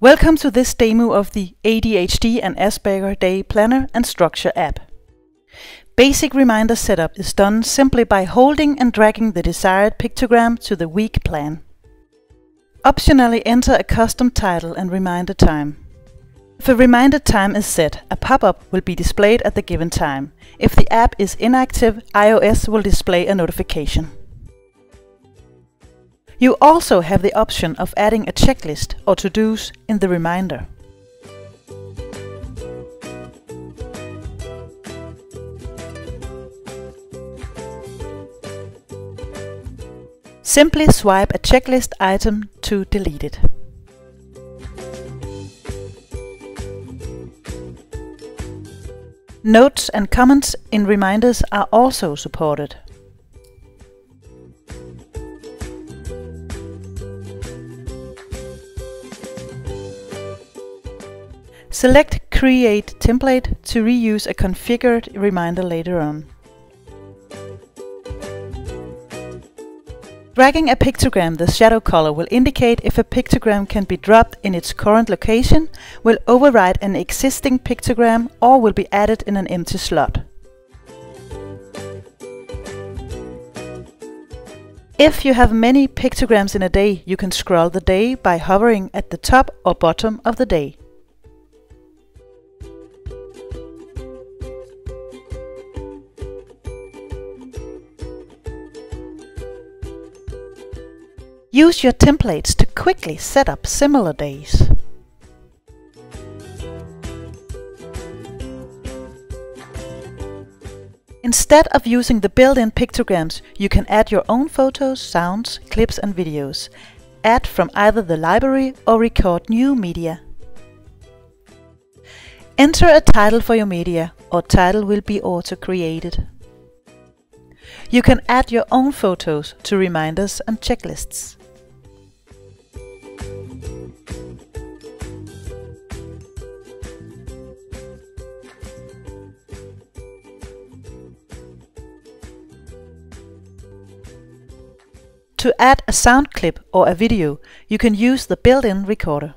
Welcome to this demo of the ADHD and Asperger Day Planner and Structure app. Basic reminder setup is done simply by holding and dragging the desired pictogram to the week plan. Optionally enter a custom title and reminder time. If a reminder time is set, a pop-up will be displayed at the given time. If the app is inactive, iOS will display a notification. You also have the option of adding a checklist or to-dos in the reminder. Simply swipe a checklist item to delete it. Notes and comments in reminders are also supported. Select Create Template to reuse a configured reminder later on. Dragging a pictogram, the shadow color will indicate if a pictogram can be dropped in its current location, will override an existing pictogram, or will be added in an empty slot. If you have many pictograms in a day, you can scroll the day by hovering at the top or bottom of the day. Use your templates to quickly set up similar days. Instead of using the built-in pictograms, you can add your own photos, sounds, clips and videos. Add from either the library or record new media. Enter a title for your media, or title will be auto-created. You can add your own photos to reminders and checklists. To add a sound clip or a video, you can use the built-in recorder.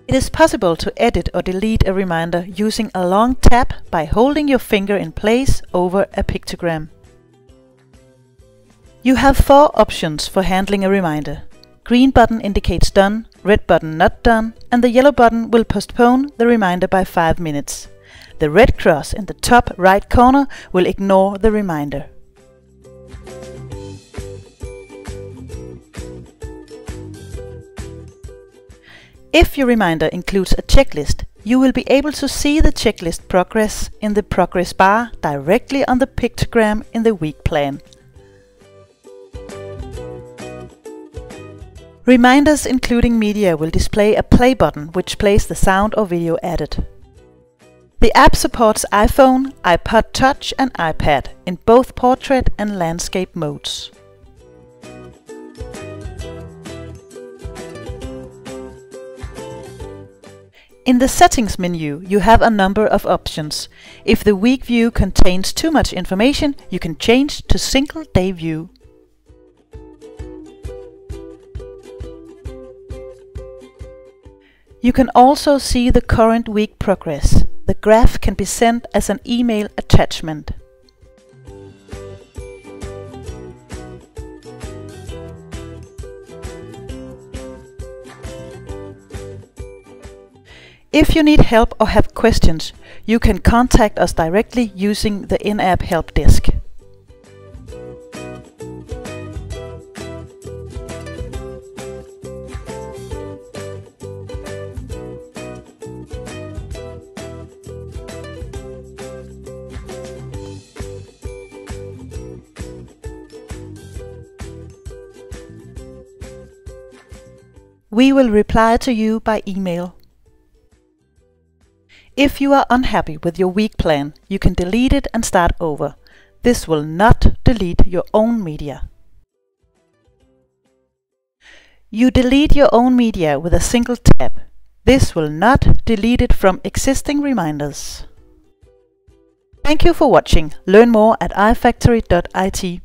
It is possible to edit or delete a reminder using a long tap by holding your finger in place over a pictogram. You have 4 options for handling a reminder. Green button indicates done, red button not done, and the yellow button will postpone the reminder by 5 minutes. The red cross in the top right corner will ignore the reminder. If your reminder includes a checklist, you will be able to see the checklist progress in the progress bar directly on the pictogram in the week plan. Reminders including media will display a play button which plays the sound or video added. The app supports iPhone, iPod Touch and iPad in both portrait and landscape modes. In the Settings menu, you have a number of options. If the week view contains too much information, you can change to Single Day View. You can also see the current week progress. The graph can be sent as an email attachment. If you need help or have questions, you can contact us directly using the in-app help desk. We will reply to you by email. If you are unhappy with your week plan, you can delete it and start over. This will not delete your own media. You delete your own media with a single tap. This will not delete it from existing reminders. Thank you for watching. Learn more at ifactory.it.